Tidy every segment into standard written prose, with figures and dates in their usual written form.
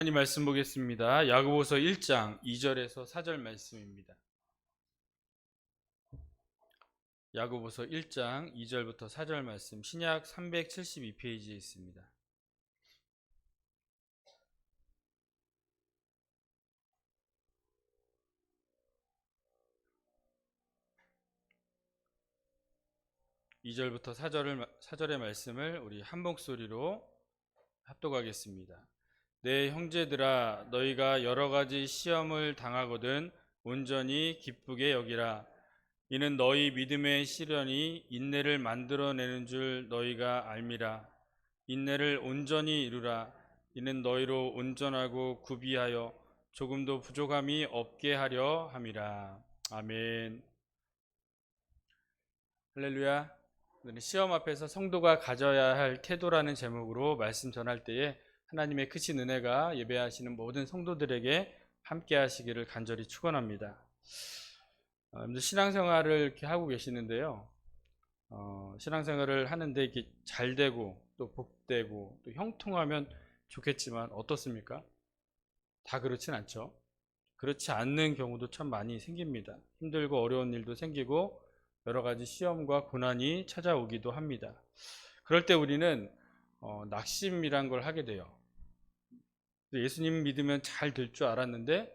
하나님 말씀 보겠습니다. 야고보서 1장 2절에서 4절 말씀입니다. 야고보서 1장 2절부터 4절 말씀, 신약 372페이지에 있습니다. (2절부터 4절의) 말씀을 우리 한 목소리로 합독하겠습니다. 내 형제들아, 너희가 여러 가지 시험을 당하거든 온전히 기쁘게 여기라. 이는 너희 믿음의 시련이 인내를 만들어내는 줄 너희가 알미라. 인내를 온전히 이루라. 이는 너희로 온전하고 구비하여 조금도 부족함이 없게 하려 함이라. 아멘. 할렐루야. 오늘은 시험 앞에서 성도가 가져야 할 태도라는 제목으로 말씀 전할 때에 하나님의 크신 은혜가 예배하시는 모든 성도들에게 함께 하시기를 간절히 축원합니다. 신앙생활을 이렇게 하고 계시는데요. 신앙생활을 하는데 이게 잘 되고 또 복되고 또 형통하면 좋겠지만 어떻습니까? 다 그렇진 않죠. 그렇지 않는 경우도 참 많이 생깁니다. 힘들고 어려운 일도 생기고 여러 가지 시험과 고난이 찾아오기도 합니다. 그럴 때 우리는 낙심이란 걸 하게 돼요. 예수님 믿으면 잘 될 줄 알았는데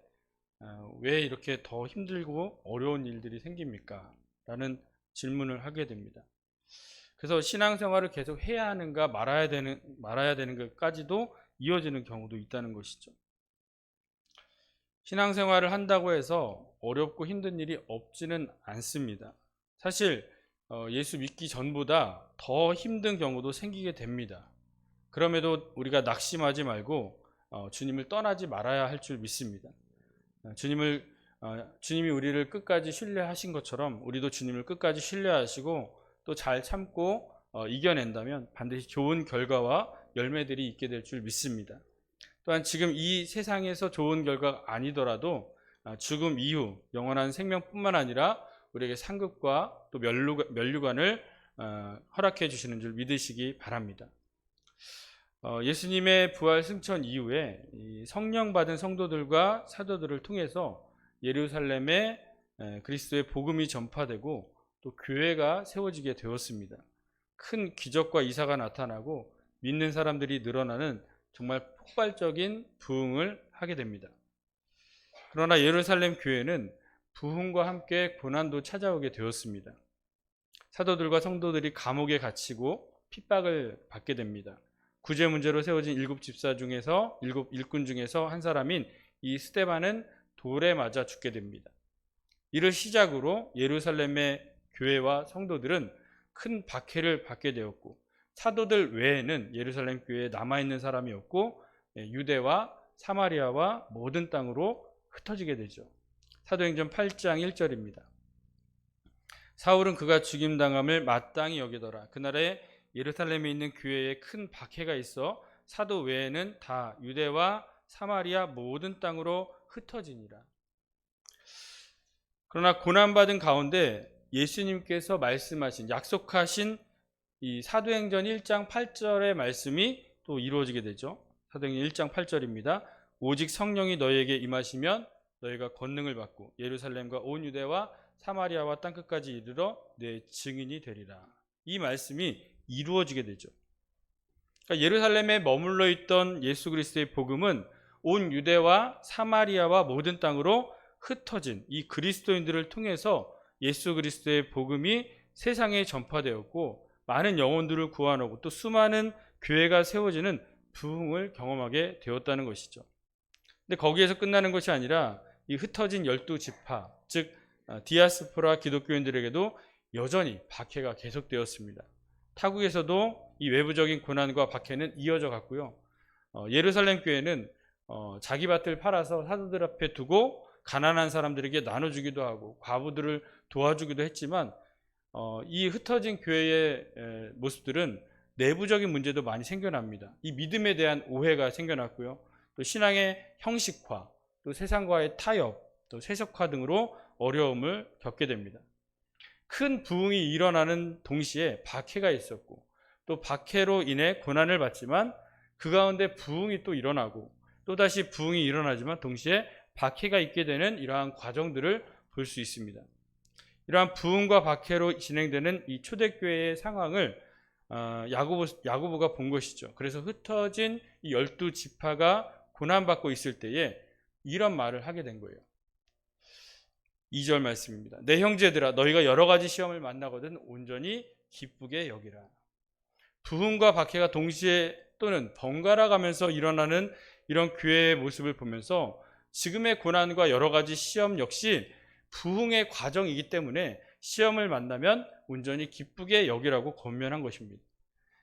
왜 이렇게 더 힘들고 어려운 일들이 생깁니까? 라는 질문을 하게 됩니다. 그래서 신앙생활을 계속 해야 하는가 말아야 되는 것까지도 이어지는 경우도 있다는 것이죠. 신앙생활을 한다고 해서 어렵고 힘든 일이 없지는 않습니다. 사실 예수 믿기 전보다 더 힘든 경우도 생기게 됩니다. 그럼에도 우리가 낙심하지 말고 주님을 떠나지 말아야 할 줄 믿습니다. 주님이 우리를 끝까지 신뢰하신 것처럼 우리도 주님을 끝까지 신뢰하시고 또 잘 참고 이겨낸다면 반드시 좋은 결과와 열매들이 있게 될 줄 믿습니다. 또한 지금 이 세상에서 좋은 결과가 아니더라도 죽음 이후 영원한 생명뿐만 아니라 우리에게 상급과 또 면류관을 허락해 주시는 줄 믿으시기 바랍니다. 예수님의 부활 승천 이후에 성령 받은 성도들과 사도들을 통해서 예루살렘에 그리스도의 복음이 전파되고 또 교회가 세워지게 되었습니다. 큰 기적과 이사가 나타나고 믿는 사람들이 늘어나는 정말 폭발적인 부흥을 하게 됩니다. 그러나 예루살렘 교회는 부흥과 함께 고난도 찾아오게 되었습니다. 사도들과 성도들이 감옥에 갇히고 핍박을 받게 됩니다. 구제 문제로 세워진 일곱 일꾼 중에서 한 사람인 이 스데반은 돌에 맞아 죽게 됩니다. 이를 시작으로 예루살렘의 교회와 성도들은 큰 박해를 받게 되었고 사도들 외에는 예루살렘 교회에 남아있는 사람이 없고 유대와 사마리아와 모든 땅으로 흩어지게 되죠. 사도행전 8장 1절입니다. 사울은 그가 죽임당함을 마땅히 여기더라. 그날에 예루살렘에 있는 교회에 큰 박해가 있어 사도 외에는 다 유대와 사마리아 모든 땅으로 흩어지니라. 그러나 고난받은 가운데 예수님께서 말씀하신 약속하신 이 사도행전 1장 8절의 말씀이 또 이루어지게 되죠. 사도행전 1장 8절입니다. 오직 성령이 너희에게 임하시면 너희가 권능을 받고 예루살렘과 온 유대와 사마리아와 땅끝까지 이르러 내 증인이 되리라. 이 말씀이 이루어지게 되죠. 그러니까 예루살렘에 머물러 있던 예수 그리스도의 복음은 온 유대와 사마리아와 모든 땅으로 흩어진 이 그리스도인들을 통해서 예수 그리스도의 복음이 세상에 전파되었고 많은 영혼들을 구원하고 또 수많은 교회가 세워지는 부흥을 경험하게 되었다는 것이죠. 근데 거기에서 끝나는 것이 아니라 이 흩어진 12지파, 즉 디아스포라 기독교인들에게도 여전히 박해가 계속되었습니다. 타국에서도 이 외부적인 고난과 박해는 이어져 갔고요. 예루살렘 교회는 자기 밭을 팔아서 사도들 앞에 두고 가난한 사람들에게 나눠주기도 하고 과부들을 도와주기도 했지만 이 흩어진 교회의 모습들은 내부적인 문제도 많이 생겨납니다. 이 믿음에 대한 오해가 생겨났고요. 또 신앙의 형식화, 또 세상과의 타협, 또 세속화 등으로 어려움을 겪게 됩니다. 큰 부흥이 일어나는 동시에 박해가 있었고 또 박해로 인해 고난을 받지만 그 가운데 부흥이 또 일어나고 또다시 부흥이 일어나지만 동시에 박해가 있게 되는 이러한 과정들을 볼 수 있습니다. 이러한 부흥과 박해로 진행되는 이 초대교회의 상황을 야고보가 본 것이죠. 그래서 흩어진 이 12지파가 고난받고 있을 때에 이런 말을 하게 된 거예요. 2절 말씀입니다. 내 형제들아 너희가 여러 가지 시험을 만나거든 온전히 기쁘게 여기라. 부흥과 박해가 동시에 또는 번갈아 가면서 일어나는 이런 교회의 모습을 보면서 지금의 고난과 여러 가지 시험 역시 부흥의 과정이기 때문에 시험을 만나면 온전히 기쁘게 여기라고 권면한 것입니다.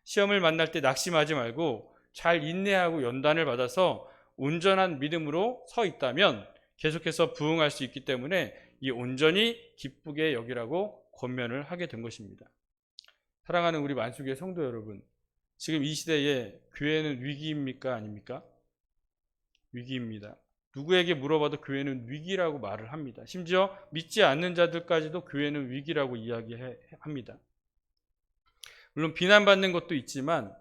시험을 만날 때 낙심하지 말고 잘 인내하고 연단을 받아서 온전한 믿음으로 서 있다면 계속해서 부흥할 수 있기 때문에 이 온전히 기쁘게 여기라고 권면을 하게 된 것입니다. 사랑하는 우리 만수교회 성도 여러분, 지금 이 시대에 교회는 위기입니까? 아닙니까? 위기입니다. 누구에게 물어봐도 교회는 위기라고 말을 합니다. 심지어 믿지 않는 자들까지도 교회는 위기라고 이야기합니다. 물론 비난받는 것도 있지만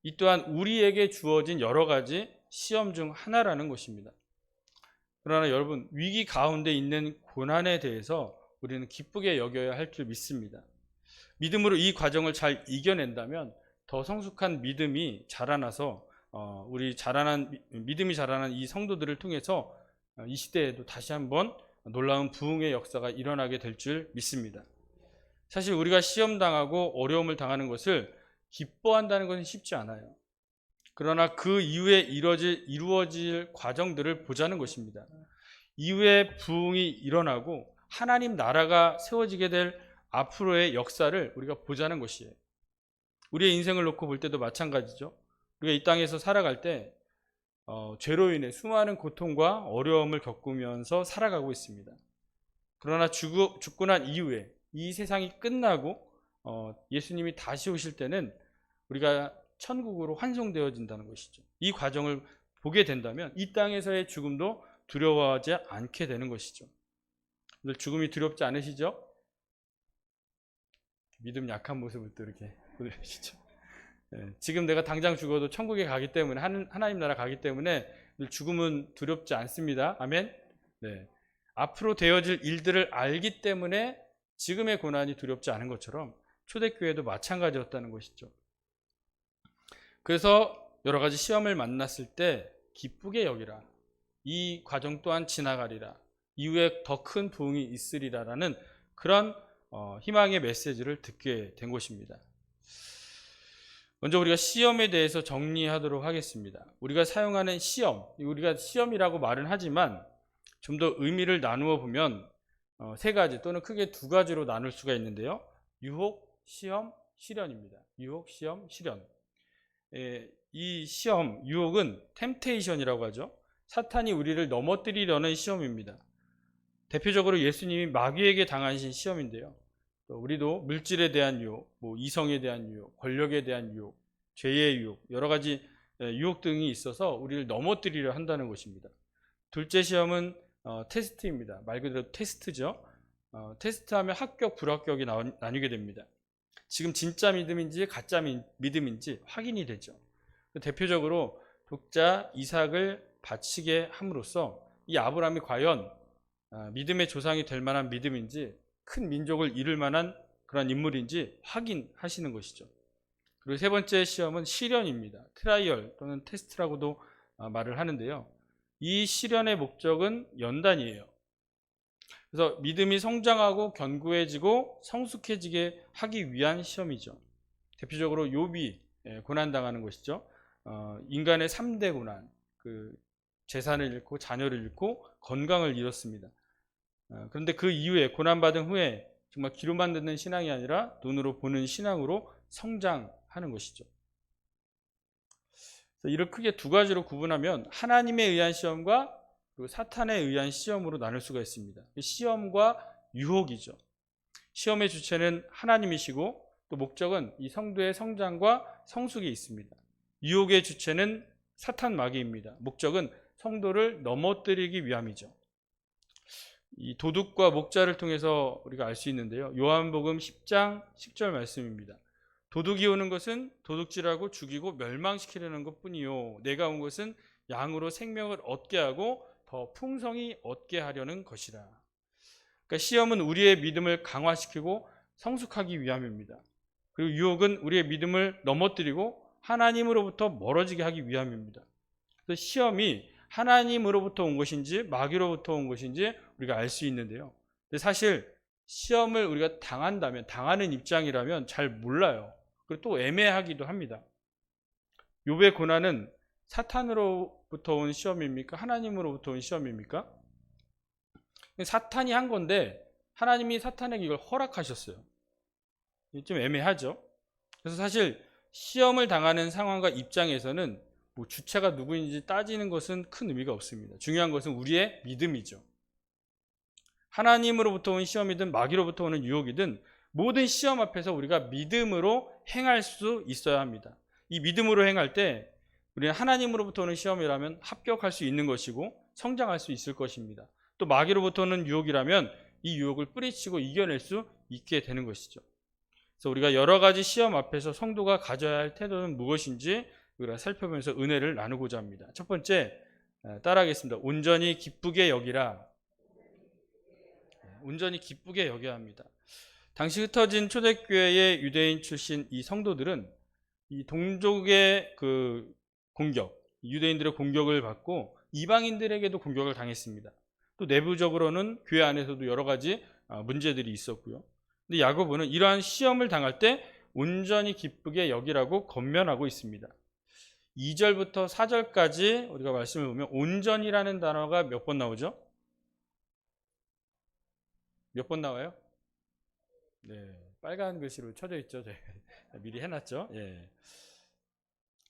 이 또한 우리에게 주어진 여러 가지 시험 중 하나라는 것입니다. 그러나 여러분, 위기 가운데 있는 고난에 대해서 우리는 기쁘게 여겨야 할 줄 믿습니다. 믿음으로 이 과정을 잘 이겨낸다면 더 성숙한 믿음이 자라나서 믿음이 자라난 이 성도들을 통해서 이 시대에도 다시 한번 놀라운 부흥의 역사가 일어나게 될 줄 믿습니다. 사실 우리가 시험당하고 어려움을 당하는 것을 기뻐한다는 것은 쉽지 않아요. 그러나 그 이후에 이루어질 과정들을 보자는 것입니다. 이후에 부흥이 일어나고 하나님 나라가 세워지게 될 앞으로의 역사를 우리가 보자는 것이에요. 우리의 인생을 놓고 볼 때도 마찬가지죠. 우리가 이 땅에서 살아갈 때 죄로 인해 수많은 고통과 어려움을 겪으면서 살아가고 있습니다. 그러나 죽고 난 이후에 이 세상이 끝나고 예수님이 다시 오실 때는 우리가 천국으로 환송되어진다는 것이죠. 이 과정을 보게 된다면 이 땅에서의 죽음도 두려워하지 않게 되는 것이죠. 죽음이 두렵지 않으시죠? 믿음 약한 모습을 또 이렇게 보여주시죠. 지금 내가 당장 죽어도 천국에 가기 때문에 하나님 나라 가기 때문에 죽음은 두렵지 않습니다. 아멘. 네. 앞으로 되어질 일들을 알기 때문에 지금의 고난이 두렵지 않은 것처럼 초대교회도 마찬가지였다는 것이죠. 그래서 여러 가지 시험을 만났을 때 기쁘게 여기라. 이 과정 또한 지나가리라. 이후에 더 큰 부흥이 있으리라라는 그런 희망의 메시지를 듣게 된 것입니다. 먼저 우리가 시험에 대해서 정리하도록 하겠습니다. 우리가 사용하는 시험, 우리가 시험이라고 말은 하지만 좀 더 의미를 나누어 보면 세 가지 또는 크게 두 가지로 나눌 수가 있는데요. 유혹, 시험, 시련입니다. 유혹, 시험, 시련. 이 시험, 유혹은 템테이션이라고 하죠. 사탄이 우리를 넘어뜨리려는 시험입니다. 대표적으로 예수님이 마귀에게 당하신 시험인데요. 우리도 물질에 대한 유혹, 이성에 대한 유혹, 권력에 대한 유혹, 죄의 유혹, 여러 가지 유혹 등이 있어서 우리를 넘어뜨리려 한다는 것입니다. 둘째 시험은 테스트입니다. 말 그대로 테스트죠. 테스트하면 합격, 불합격이 나뉘게 됩니다. 지금 진짜 믿음인지 가짜 믿음인지 확인이 되죠. 대표적으로 독자 이삭을 바치게 함으로써 이 아브라함이 과연 믿음의 조상이 될 만한 믿음인지 큰 민족을 이룰 만한 그런 인물인지 확인하시는 것이죠. 그리고 세 번째 시험은 시련입니다. 트라이얼 또는 테스트라고도 말을 하는데요. 이 시련의 목적은 연단이에요. 그래서 믿음이 성장하고 견고해지고 성숙해지게 하기 위한 시험이죠. 대표적으로 욥이 고난당하는 것이죠. 인간의 3대 고난, 재산을 잃고 자녀를 잃고 건강을 잃었습니다. 그런데 그 이후에 고난받은 후에 정말 귀로만 듣는 신앙이 아니라 눈으로 보는 신앙으로 성장하는 것이죠. 이를 크게 두 가지로 구분하면 하나님에 의한 시험과 그리고 사탄에 의한 시험으로 나눌 수가 있습니다. 시험과 유혹이죠. 시험의 주체는 하나님이시고 또 목적은 이 성도의 성장과 성숙이 있습니다. 유혹의 주체는 사탄 마귀입니다. 목적은 성도를 넘어뜨리기 위함이죠. 이 도둑과 목자를 통해서 우리가 알 수 있는데요. 요한복음 10장 10절 말씀입니다. 도둑이 오는 것은 도둑질하고 죽이고 멸망시키려는 것뿐이요 내가 온 것은 양으로 생명을 얻게 하고 더 풍성히 얻게 하려는 것이라. 그러니까 시험은 우리의 믿음을 강화시키고 성숙하기 위함입니다. 그리고 유혹은 우리의 믿음을 넘어뜨리고 하나님으로부터 멀어지게 하기 위함입니다. 그래서 시험이 하나님으로부터 온 것인지 마귀로부터 온 것인지 우리가 알 수 있는데요. 근데 사실 시험을 우리가 당하는 입장이라면 잘 몰라요. 그리고 또 애매하기도 합니다. 욥의 고난은 사탄으로부터 온 시험입니까? 하나님으로부터 온 시험입니까? 사탄이 한 건데 하나님이 사탄에게 이걸 허락하셨어요. 좀 애매하죠. 그래서 사실 시험을 당하는 상황과 입장에서는 뭐 주체가 누구인지 따지는 것은 큰 의미가 없습니다. 중요한 것은 우리의 믿음이죠. 하나님으로부터 온 시험이든 마귀로부터 오는 유혹이든 모든 시험 앞에서 우리가 믿음으로 행할 수 있어야 합니다. 이 믿음으로 행할 때 우리는 하나님으로부터 오는 시험이라면 합격할 수 있는 것이고 성장할 수 있을 것입니다. 또 마귀로부터 오는 유혹이라면 이 유혹을 뿌리치고 이겨낼 수 있게 되는 것이죠. 그래서 우리가 여러 가지 시험 앞에서 성도가 가져야 할 태도는 무엇인지 우리가 살펴보면서 은혜를 나누고자 합니다. 첫 번째, 따라하겠습니다. 온전히 기쁘게 여기라. 온전히 기쁘게 여겨야 합니다. 당시 흩어진 초대교회의 유대인 출신 이 성도들은 이 동족의 그 공격, 유대인들의 공격을 받고 이방인들에게도 공격을 당했습니다. 또 내부적으로는 교회 안에서도 여러 가지 문제들이 있었고요. 근데 야고보는 이러한 시험을 당할 때 온전히 기쁘게 여기라고 권면하고 있습니다. 2절부터 4절까지 우리가 말씀을 보면 온전이라는 단어가 몇 번 나오죠? 몇 번 나와요? 네, 빨간 글씨로 쳐져 있죠. 미리 해놨죠. 예.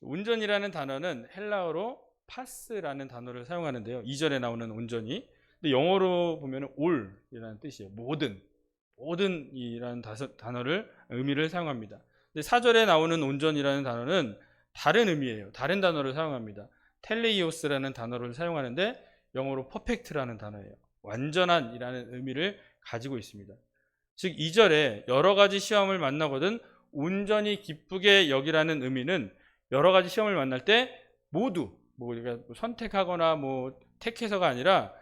온전이라는 단어는 헬라어로 파스라는 단어를 사용하는데요. 2절에 나오는 온전히. 근데 영어로 보면 all이라는 뜻이에요. 모든이라는 단어를 의미를 사용합니다. 근데 4절에 나오는 온전이라는 단어는 다른 의미예요. 다른 단어를 사용합니다. 텔레이오스라는 단어를 사용하는데 영어로 퍼펙트라는 단어예요. 완전한이라는 의미를 가지고 있습니다. 즉 2절에 여러 가지 시험을 만나거든 온전히 기쁘게 여기라는 의미는 여러 가지 시험을 만날 때 모두 우리가 선택하거나 택해서가 아니라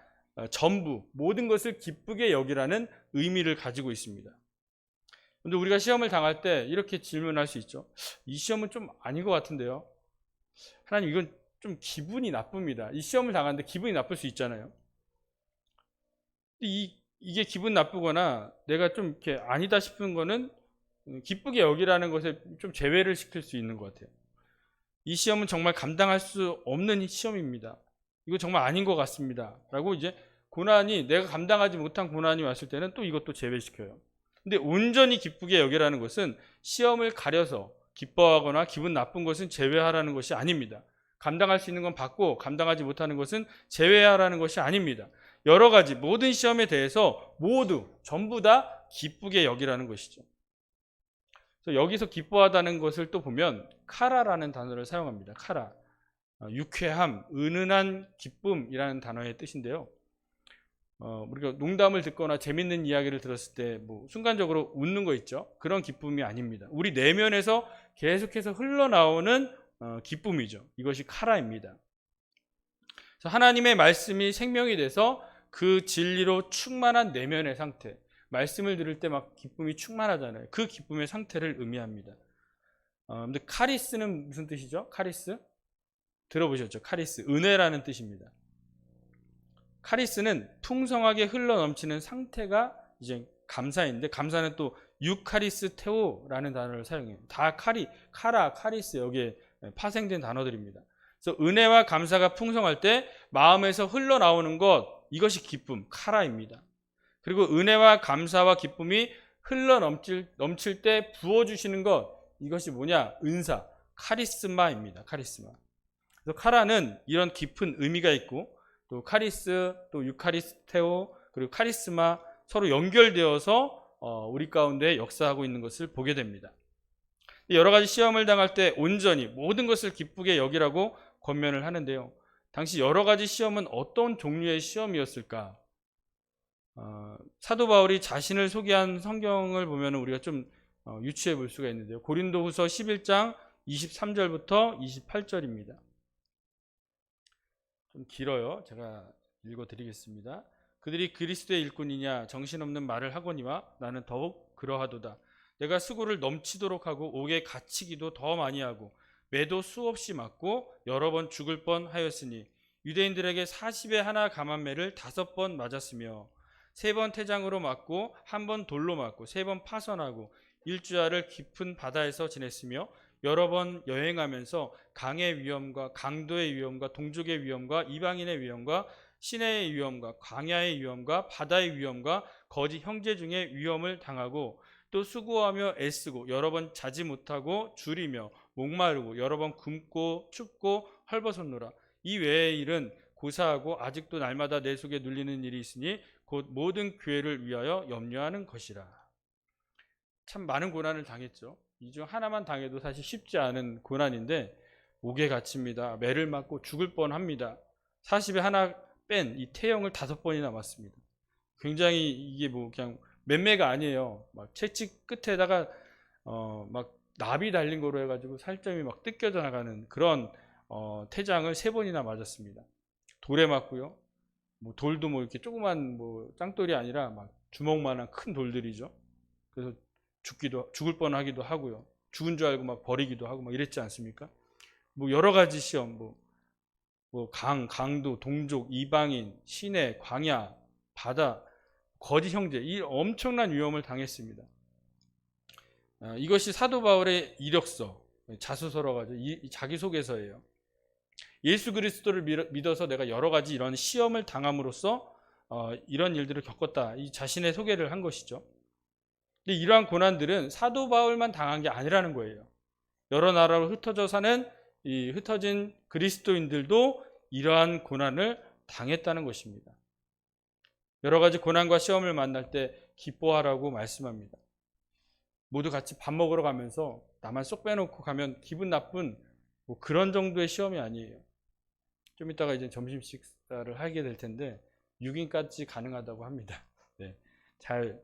전부 모든 것을 기쁘게 여기라는 의미를 가지고 있습니다. 그런데 우리가 시험을 당할 때 이렇게 질문할 수 있죠. 이 시험은 좀 아닌 것 같은데요. 하나님, 이건 좀 기분이 나쁩니다. 이 시험을 당하는데 기분이 나쁠 수 있잖아요. 이게 기분 나쁘거나 내가 좀 이렇게 아니다 싶은 거는 기쁘게 여기라는 것에 좀 제외를 시킬 수 있는 것 같아요. 이 시험은 정말 감당할 수 없는 시험입니다. 이거 정말 아닌 것 같습니다. 라고 이제 고난이 내가 감당하지 못한 고난이 왔을 때는 또 이것도 제외시켜요. 근데 온전히 기쁘게 여기라는 것은 시험을 가려서 기뻐하거나 기분 나쁜 것은 제외하라는 것이 아닙니다. 감당할 수 있는 건 받고 감당하지 못하는 것은 제외하라는 것이 아닙니다. 여러 가지 모든 시험에 대해서 전부 다 기쁘게 여기라는 것이죠. 그래서 여기서 기뻐하다는 것을 또 보면 카라라는 단어를 사용합니다. 카라, 유쾌함, 은은한 기쁨이라는 단어의 뜻인데요. 우리가 농담을 듣거나 재밌는 이야기를 들었을 때 순간적으로 웃는 거 있죠. 그런 기쁨이 아닙니다. 우리 내면에서 계속해서 흘러나오는 기쁨이죠. 이것이 카라입니다. 그래서 하나님의 말씀이 생명이 돼서 그 진리로 충만한 내면의 상태, 말씀을 들을 때 막 기쁨이 충만하잖아요. 그 기쁨의 상태를 의미합니다. 근데 카리스는 무슨 뜻이죠? 카리스? 들어보셨죠? 카리스, 은혜라는 뜻입니다. 카리스는 풍성하게 흘러넘치는 상태가 이제 감사인데, 감사는 또 유카리스테오라는 단어를 사용해요. 다 카라, 카리스 여기에 파생된 단어들입니다. 그래서 은혜와 감사가 풍성할 때 마음에서 흘러나오는 것, 이것이 기쁨, 카라입니다. 그리고 은혜와 감사와 기쁨이 넘칠 때 부어주시는 것, 이것이 뭐냐? 은사, 카리스마입니다. 카리스마. 그래서 카라는 이런 깊은 의미가 있고, 또 카리스, 또 유카리스테오, 그리고 카리스마 서로 연결되어서 우리 가운데 역사하고 있는 것을 보게 됩니다. 여러 가지 시험을 당할 때 온전히 모든 것을 기쁘게 여기라고 권면을 하는데요. 당시 여러 가지 시험은 어떤 종류의 시험이었을까? 사도 바울이 자신을 소개한 성경을 보면 우리가 좀 유추해 볼 수가 있는데요. 고린도후서 11장 23절부터 28절입니다. 좀 길어요. 제가 읽어드리겠습니다. 그들이 그리스도의 일꾼이냐 정신없는 말을 하거니와 나는 더욱 그러하도다. 내가 수고를 넘치도록 하고 옥에 갇히기도 더 많이 하고 매도 수없이 맞고 여러 번 죽을 뻔하였으니 유대인들에게 40에 하나 감한매를 5번 맞았으며 3번 태장으로 맞고 1번 돌로 맞고 3번 파선하고 일주야를 깊은 바다에서 지냈으며 여러 번 여행하면서 강의 위험과 강도의 위험과 동족의 위험과 이방인의 위험과 시내의 위험과 광야의 위험과 바다의 위험과 거짓 형제 중에 위험을 당하고 또 수고하며 애쓰고 여러 번 자지 못하고 줄이며 목마르고 여러 번 굶고 춥고 헐벗었노라. 이 외의 일은 고사하고 아직도 날마다 내 속에 눌리는 일이 있으니 곧 모든 교회를 위하여 염려하는 것이라. 참 많은 고난을 당했죠. 이 중 하나만 당해도 사실 쉽지 않은 고난인데 옥에 갇힙니다. 매를 맞고 죽을 뻔합니다. 40에 하나 뺀 이 태형을 5번이나 맞습니다. 굉장히 이게 뭐 그냥 맴매가 아니에요. 막 채찍 끝에다가 막 납이 달린 거로 해가지고 살점이 막 뜯겨져 나가는 그런 태장을 3번이나 맞았습니다. 돌에 맞고요. 뭐 돌도 뭐 이렇게 조그만 뭐 짱돌이 아니라 막 주먹만한 큰 돌들이죠. 그래서 죽을 뻔하기도 하고요. 죽은 줄 알고 막 버리기도 하고 막 이랬지 않습니까? 뭐 여러 가지 시험, 강도, 동족, 이방인, 시내, 광야, 바다, 거짓 형제, 이 엄청난 위험을 당했습니다. 이것이 사도 바울의 이력서, 자수서라고 하죠. 이 자기소개서예요. 예수 그리스도를 믿어서 내가 여러 가지 이런 시험을 당함으로써 이런 일들을 겪었다. 이 자신의 소개를 한 것이죠. 근데 이러한 고난들은 사도 바울만 당한 게 아니라는 거예요. 여러 나라로 흩어져 사는 이 흩어진 그리스도인들도 이러한 고난을 당했다는 것입니다. 여러 가지 고난과 시험을 만날 때 기뻐하라고 말씀합니다. 모두 같이 밥 먹으러 가면서 나만 쏙 빼놓고 가면 기분 나쁜 뭐 그런 정도의 시험이 아니에요. 좀 이따가 이제 점심 식사를 하게 될 텐데 6인까지 가능하다고 합니다. 네, 잘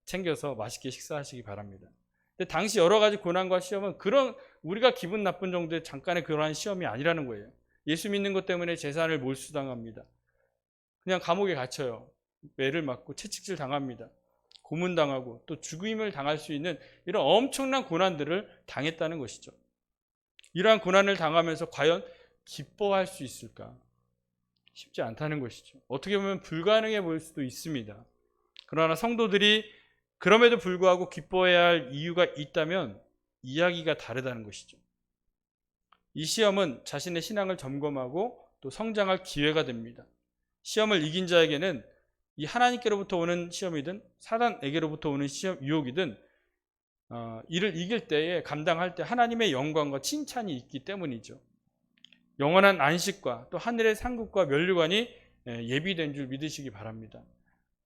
챙겨서 맛있게 식사하시기 바랍니다. 근데 당시 여러 가지 고난과 시험은 그런 우리가 기분 나쁜 정도의 잠깐의 그러한 시험이 아니라는 거예요. 예수 믿는 것 때문에 재산을 몰수당합니다. 그냥 감옥에 갇혀요. 매를 맞고 채찍질 당합니다. 고문당하고 또 죽임을 당할 수 있는 이런 엄청난 고난들을 당했다는 것이죠. 이러한 고난을 당하면서 과연 기뻐할 수 있을까? 쉽지 않다는 것이죠. 어떻게 보면 불가능해 보일 수도 있습니다. 그러나 성도들이 그럼에도 불구하고 기뻐해야 할 이유가 있다면 이야기가 다르다는 것이죠. 이 시험은 자신의 신앙을 점검하고 또 성장할 기회가 됩니다. 시험을 이긴 자에게는 이 하나님께로부터 오는 시험이든 사단에게로부터 오는 시험 유혹이든 이를 이길 때에 감당할 때 하나님의 영광과 칭찬이 있기 때문이죠. 영원한 안식과 또 하늘의 상급과 면류관이 예비된 줄 믿으시기 바랍니다.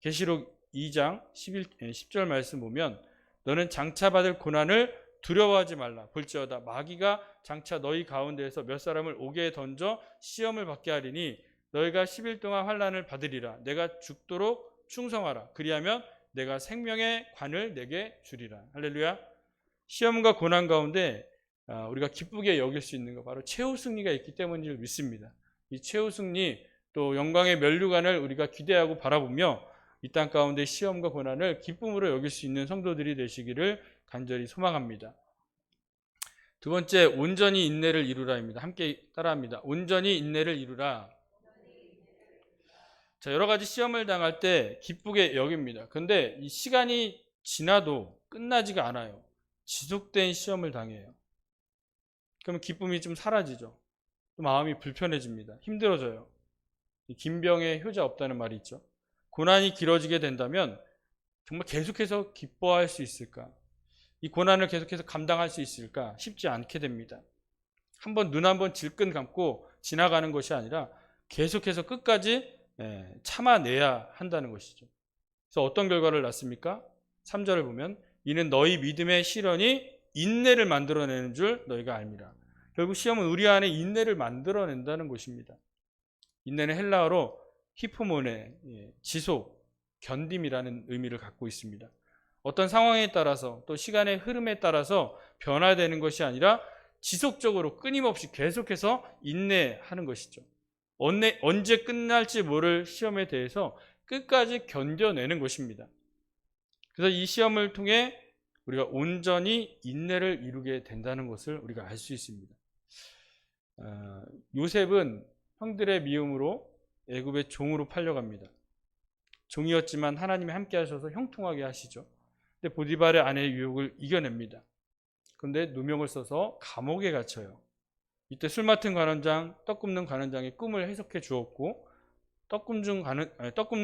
계시록 2장 10절 말씀 보면 너는 장차 받을 고난을 두려워하지 말라. 볼지어다 마귀가 장차 너희 가운데에서 몇 사람을 옥에 던져 시험을 받게 하리니 너희가 10일 동안 환난을 받으리라. 내가 죽도록 충성하라. 그리하면 내가 생명의 관을 내게 주리라. 할렐루야. 시험과 고난 가운데 우리가 기쁘게 여길 수 있는 거 바로 최후 승리가 있기 때문인 줄 믿습니다. 이 최후 승리 또 영광의 면류관을 우리가 기대하고 바라보며 이 땅 가운데 시험과 고난을 기쁨으로 여길 수 있는 성도들이 되시기를 간절히 소망합니다. 두 번째, 온전히 인내를 이루라입니다. 함께 따라합니다. 온전히 인내를 이루라. 자, 여러 가지 시험을 당할 때 기쁘게 여깁니다. 그런데 이 시간이 지나도 끝나지가 않아요. 지속된 시험을 당해요. 그러면 기쁨이 좀 사라지죠. 또 마음이 불편해집니다. 힘들어져요. 김병에 효자 없다는 말이 있죠. 고난이 길어지게 된다면 정말 계속해서 기뻐할 수 있을까? 이 고난을 계속해서 감당할 수 있을까? 쉽지 않게 됩니다. 눈 한 번 질끈 감고 지나가는 것이 아니라 계속해서 끝까지 참아내야 한다는 것이죠. 그래서 어떤 결과를 낳습니까? 3절을 보면 이는 너희 믿음의 시련이 인내를 만들어내는 줄 너희가 알미라. 결국 시험은 우리 안에 인내를 만들어낸다는 것입니다. 인내는 헬라어로 히포모네, 지속, 견딤이라는 의미를 갖고 있습니다. 어떤 상황에 따라서 또 시간의 흐름에 따라서 변화되는 것이 아니라 지속적으로 끊임없이 계속해서 인내하는 것이죠. 언제 끝날지 모를 시험에 대해서 끝까지 견뎌내는 것입니다. 그래서 이 시험을 통해 우리가 온전히 인내를 이루게 된다는 것을 우리가 알 수 있습니다. 요셉은 형들의 미움으로 애굽의 종으로 팔려갑니다. 종이었지만 하나님이 함께 하셔서 형통하게 하시죠. 근데 보디발의 아내의 유혹을 이겨냅니다. 그런데 누명을 써서 감옥에 갇혀요. 이때 술 맡은 관원장, 떡 굽는 관원장의 꿈을 해석해 주었고, 떡 굽는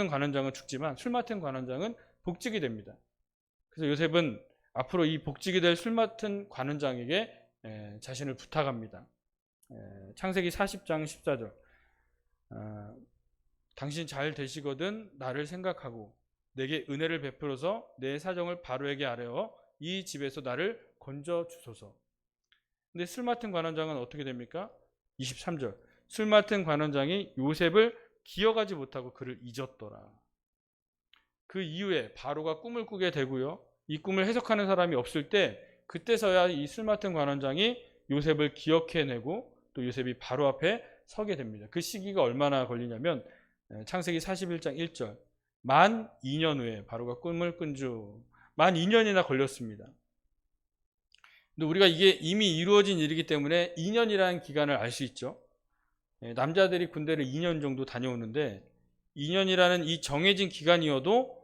관원장은 죽지만 술 맡은 관원장은 복직이 됩니다. 그래서 요셉은 앞으로 이 복직이 될 술 맡은 관원장에게 자신을 부탁합니다. 창세기 40장 14절. 당신 잘 되시거든 나를 생각하고 내게 은혜를 베풀어서 내 사정을 바로에게 아뢰어 이 집에서 나를 건져 주소서. 근데 술 맡은 관원장은 어떻게 됩니까? 23절. 술 맡은 관원장이 요셉을 기억하지 못하고 그를 잊었더라. 그 이후에 바로가 꿈을 꾸게 되고요. 이 꿈을 해석하는 사람이 없을 때 그때서야 이 술 맡은 관원장이 요셉을 기억해내고 또 요셉이 바로 앞에 서게 됩니다. 그 시기가 얼마나 걸리냐면 창세기 41장 1절. 만 2년 후에 바로가 꿈을 꾼 주 만 2년이나 걸렸습니다. 근데 우리가 이게 이미 이루어진 일이기 때문에 2년이라는 기간을 알 수 있죠. 남자들이 군대를 2년 정도 다녀오는데 2년이라는 이 정해진 기간이어도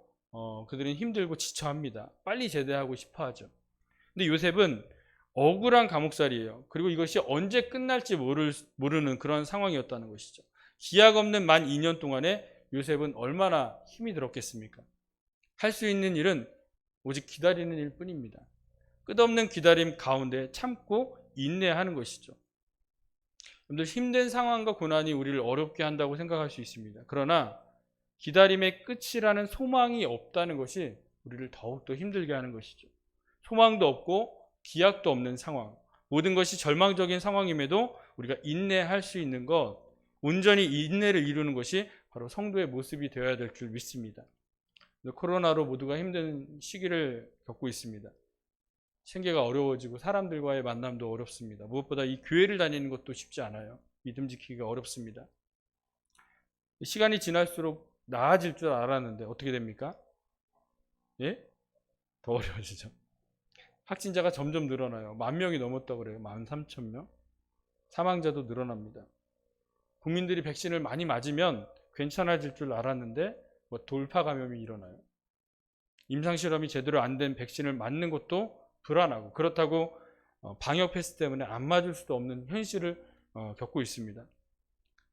그들은 힘들고 지쳐합니다. 빨리 제대하고 싶어 하죠. 근데 요셉은 억울한 감옥살이에요. 그리고 이것이 언제 끝날지 모르는 그런 상황이었다는 것이죠. 기약 없는 만 2년 동안에 요셉은 얼마나 힘이 들었겠습니까? 할 수 있는 일은 오직 기다리는 일 뿐입니다. 끝없는 기다림 가운데 참고 인내하는 것이죠. 여러분들 힘든 상황과 고난이 우리를 어렵게 한다고 생각할 수 있습니다. 그러나 기다림의 끝이라는 소망이 없다는 것이 우리를 더욱더 힘들게 하는 것이죠. 소망도 없고 기약도 없는 상황, 모든 것이 절망적인 상황임에도 우리가 인내할 수 있는 것, 온전히 인내를 이루는 것이 바로 성도의 모습이 되어야 될 줄 믿습니다. 코로나로 모두가 힘든 시기를 겪고 있습니다. 생계가 어려워지고 사람들과의 만남도 어렵습니다. 무엇보다 이 교회를 다니는 것도 쉽지 않아요. 믿음 지키기가 어렵습니다. 시간이 지날수록 나아질 줄 알았는데 어떻게 됩니까? 예? 더 어려워지죠. 확진자가 점점 늘어나요. 10,000명이 넘었다고 그래요. 13,000명. 사망자도 늘어납니다. 국민들이 백신을 많이 맞으면 괜찮아질 줄 알았는데 돌파 감염이 일어나요. 임상실험이 제대로 안 된 백신을 맞는 것도 불안하고, 그렇다고 방역 패스 때문에 안 맞을 수도 없는 현실을 겪고 있습니다.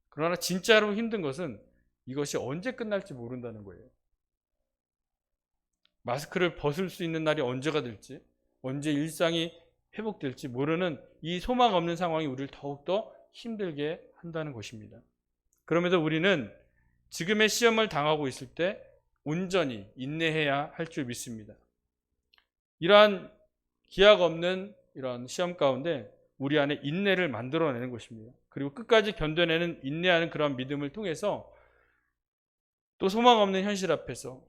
그러나 진짜로 힘든 것은 이것이 언제 끝날지 모른다는 거예요. 마스크를 벗을 수 있는 날이 언제가 될지, 언제 일상이 회복될지 모르는 이 소망 없는 상황이 우리를 더욱더 힘들게 한다는 것입니다. 그럼에도 우리는 지금의 시험을 당하고 있을 때 온전히 인내해야 할 줄 믿습니다. 이러한 기약 없는 이런 시험 가운데 우리 안에 인내를 만들어내는 것입니다. 그리고 끝까지 견뎌내는 인내하는 그런 믿음을 통해서 또 소망 없는 현실 앞에서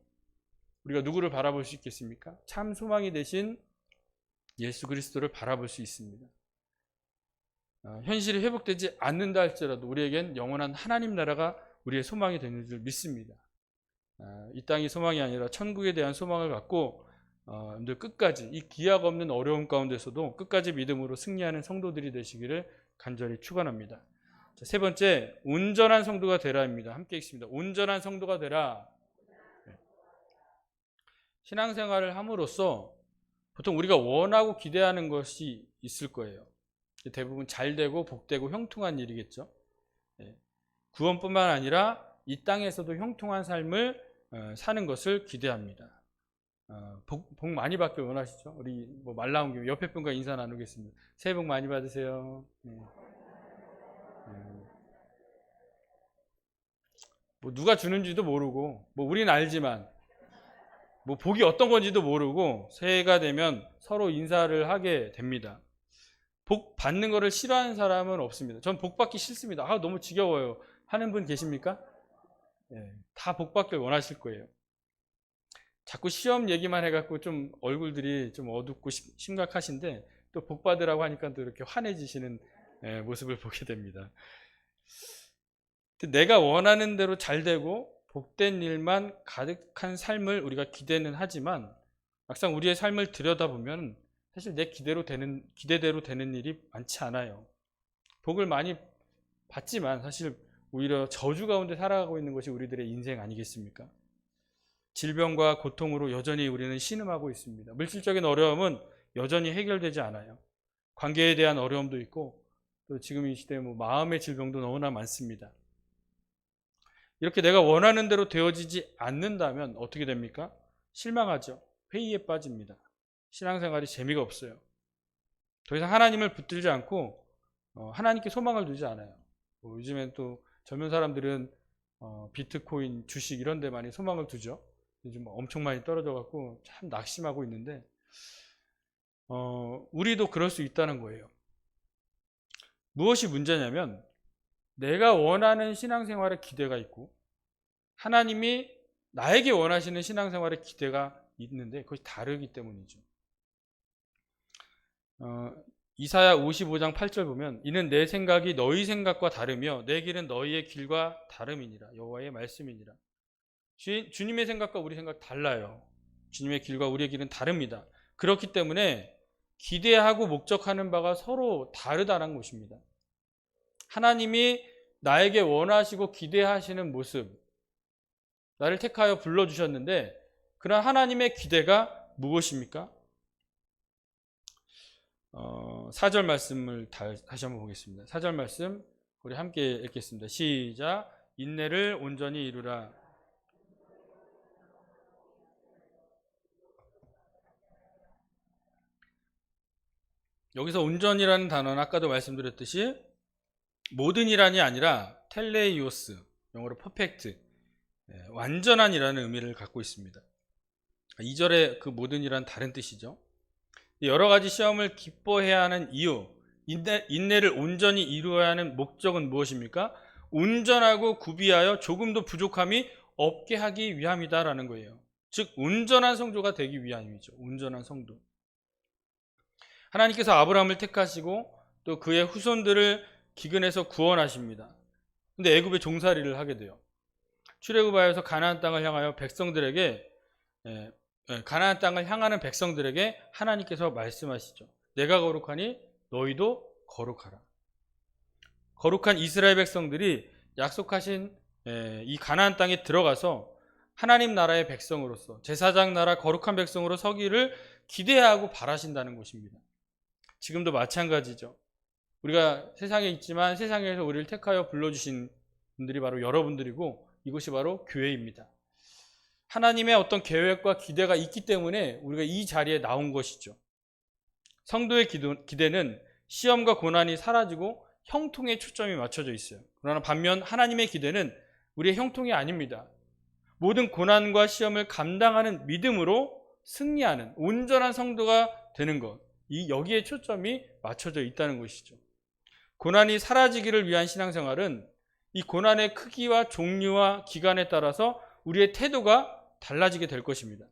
우리가 누구를 바라볼 수 있겠습니까? 참 소망이 되신 예수 그리스도를 바라볼 수 있습니다. 현실이 회복되지 않는다 할지라도 우리에겐 영원한 하나님 나라가 우리의 소망이 되는 줄 믿습니다. 이 땅이 소망이 아니라 천국에 대한 소망을 갖고 끝까지 이 기약 없는 어려움 가운데서도 끝까지 믿음으로 승리하는 성도들이 되시기를 간절히 축원합니다. 세 번째, 온전한 성도가 되라입니다. 함께 읽습니다. 온전한 성도가 되라. 신앙생활을 함으로써 보통 우리가 원하고 기대하는 것이 있을 거예요. 대부분 잘 되고 복되고 형통한 일이겠죠. 구원뿐만 아니라 이 땅에서도 형통한 삶을 사는 것을 기대합니다. 복 많이 받길 원하시죠? 우리 말 나온 김에 옆에 분과 인사 나누겠습니다. 새해 복 많이 받으세요. 누가 주는지도 모르고 우리는 알지만 복이 어떤 건지도 모르고 새해가 되면 서로 인사를 하게 됩니다. 복 받는 거를 싫어하는 사람은 없습니다. 전 복 받기 싫습니다. 너무 지겨워요 하는 분 계십니까? 다 복 받길 원하실 거예요. 자꾸 시험 얘기만 해갖고 좀 얼굴들이 좀 어둡고 심각하신데 또 복 받으라고 하니까 또 이렇게 환해지시는 모습을 보게 됩니다. 내가 원하는 대로 잘 되고 복된 일만 가득한 삶을 우리가 기대는 하지만 막상 우리의 삶을 들여다보면 사실 내 기대대로 되는 일이 많지 않아요. 복을 많이 받지만 사실 오히려 저주 가운데 살아가고 있는 것이 우리들의 인생 아니겠습니까? 질병과 고통으로 여전히 우리는 신음하고 있습니다. 물질적인 어려움은 여전히 해결되지 않아요. 관계에 대한 어려움도 있고 또 지금 이 시대에 마음의 질병도 너무나 많습니다. 이렇게 내가 원하는 대로 되어지지 않는다면 어떻게 됩니까? 실망하죠. 회의에 빠집니다. 신앙생활이 재미가 없어요. 더 이상 하나님을 붙들지 않고 하나님께 소망을 두지 않아요. 요즘엔 또 젊은 사람들은 비트코인, 주식 이런 데 많이 소망을 두죠. 요즘 엄청 많이 떨어져 갖고 참 낙심하고 있는데 우리도 그럴 수 있다는 거예요. 무엇이 문제냐면 내가 원하는 신앙생활의 기대가 있고 하나님이 나에게 원하시는 신앙생활의 기대가 있는데 그것이 다르기 때문이죠. 이사야 55장 8절 보면 이는 내 생각이 너희 생각과 다르며 내 길은 너희의 길과 다름이니라. 여호와의 말씀이니라. 주님의 생각과 우리 생각 달라요. 주님의 길과 우리의 길은 다릅니다. 그렇기 때문에 기대하고 목적하는 바가 서로 다르다는 것입니다. 하나님이 나에게 원하시고 기대하시는 모습, 나를 택하여 불러주셨는데 그런 하나님의 기대가 무엇입니까? 4절 말씀을 다시 한번 보겠습니다. 4절 말씀 우리 함께 읽겠습니다. 시작. 인내를 온전히 이루라. 여기서 온전이라는 단어는 아까도 말씀드렸듯이 모든 이란이 아니라 텔레이오스, 영어로 퍼펙트, 완전한이라는 의미를 갖고 있습니다. 2절의 그 모든 이란 다른 뜻이죠. 여러 가지 시험을 기뻐해야 하는 이유, 인내를 온전히 이루어야 하는 목적은 무엇입니까? 온전하고 구비하여 조금도 부족함이 없게 하기 위함이다라는 거예요. 즉 온전한 성도가 되기 위함이죠. 온전한 성도. 하나님께서 아브라함을 택하시고 또 그의 후손들을 기근에서 구원하십니다. 근데 애굽에 종살이를 하게 돼요. 출애굽하여서 가나안 땅을 향하여 가나안 땅을 향하는 백성들에게 하나님께서 말씀하시죠. 내가 거룩하니 너희도 거룩하라. 거룩한 이스라엘 백성들이 약속하신 이 가나안 땅에 들어가서 하나님 나라의 백성으로서 제사장 나라 거룩한 백성으로 서기를 기대하고 바라신다는 것입니다. 지금도 마찬가지죠. 우리가 세상에 있지만 세상에서 우리를 택하여 불러주신 분들이 바로 여러분들이고 이것이 바로 교회입니다. 하나님의 어떤 계획과 기대가 있기 때문에 우리가 이 자리에 나온 것이죠. 성도의 기대는 시험과 고난이 사라지고 형통에 초점이 맞춰져 있어요. 그러나 반면 하나님의 기대는 우리의 형통이 아닙니다. 모든 고난과 시험을 감당하는 믿음으로 승리하는 온전한 성도가 되는 것, 여기에 초점이 맞춰져 있다는 것이죠. 고난이 사라지기를 위한 신앙생활은 이 고난의 크기와 종류와 기간에 따라서 우리의 태도가 달라지게 될 것입니다.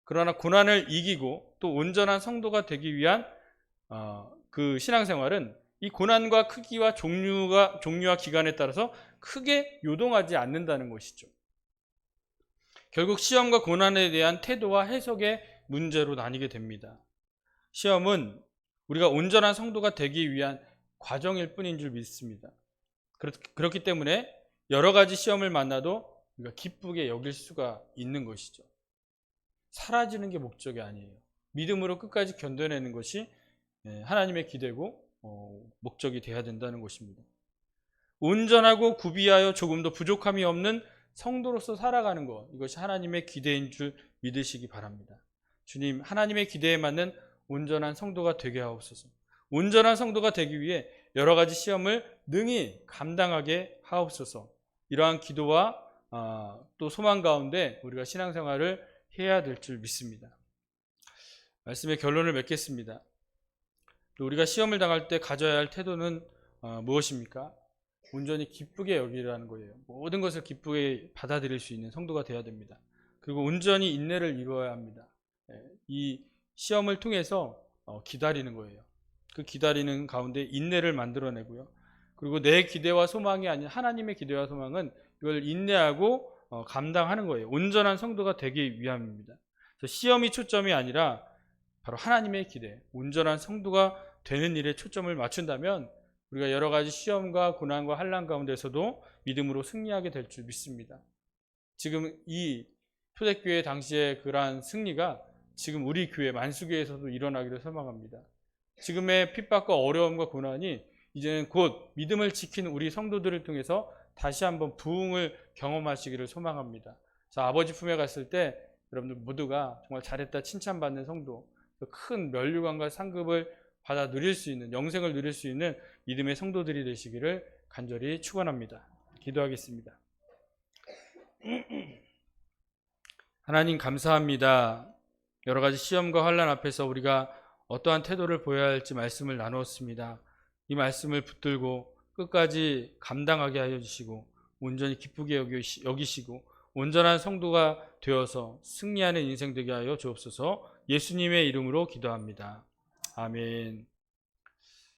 그러나 고난을 이기고 또 온전한 성도가 되기 위한 그 신앙생활은 이 고난과 크기와 종류와 기간에 따라서 크게 요동하지 않는다는 것이죠. 결국 시험과 고난에 대한 태도와 해석의 문제로 나뉘게 됩니다. 시험은 우리가 온전한 성도가 되기 위한 과정일 뿐인 줄 믿습니다. 그렇기 때문에 여러 가지 시험을 만나도 우리가 기쁘게 여길 수가 있는 것이죠. 사라지는 게 목적이 아니에요. 믿음으로 끝까지 견뎌내는 것이 하나님의 기대고 목적이 되어야 된다는 것입니다. 온전하고 구비하여 조금도 부족함이 없는 성도로서 살아가는 것, 이것이 하나님의 기대인 줄 믿으시기 바랍니다. 주님, 하나님의 기대에 맞는 온전한 성도가 되게 하옵소서. 온전한 성도가 되기 위해 여러 가지 시험을 능히 감당하게 하옵소서. 이러한 기도와 또 소망 가운데 우리가 신앙생활을 해야 될 줄 믿습니다. 말씀의 결론을 맺겠습니다. 우리가 시험을 당할 때 가져야 할 태도는 무엇입니까? 온전히 기쁘게 여기라는 거예요. 모든 것을 기쁘게 받아들일 수 있는 성도가 되어야 됩니다. 그리고 온전히 인내를 이루어야 합니다. 이 시험을 통해서 기다리는 거예요. 그 기다리는 가운데 인내를 만들어내고요. 그리고 내 기대와 소망이 아닌 하나님의 기대와 소망은 이걸 인내하고 감당하는 거예요. 온전한 성도가 되기 위함입니다. 그래서 시험이 초점이 아니라 바로 하나님의 기대, 온전한 성도가 되는 일에 초점을 맞춘다면 우리가 여러 가지 시험과 고난과 환난 가운데서도 믿음으로 승리하게 될 줄 믿습니다. 지금 이 초대교회 당시의 그러한 승리가 지금 우리 교회 만수교회에서도 일어나기를 소망합니다. 지금의 핍박과 어려움과 고난이 이제는 곧 믿음을 지키는 우리 성도들을 통해서 다시 한번 부흥을 경험하시기를 소망합니다. 자, 아버지 품에 갔을 때 여러분들 모두가 정말 잘했다 칭찬받는 성도, 큰 면류관과 상급을 받아 누릴 수 있는, 영생을 누릴 수 있는 믿음의 성도들이 되시기를 간절히 축원합니다. 기도하겠습니다. 하나님 감사합니다. 여러 가지 시험과 환난 앞에서 우리가 어떠한 태도를 보여야 할지 말씀을 나누었습니다. 이 말씀을 붙들고 끝까지 감당하게 하여 주시고 온전히 기쁘게 여기시고 온전한 성도가 되어서 승리하는 인생 되게 하여 주옵소서. 예수님의 이름으로 기도합니다. 아멘.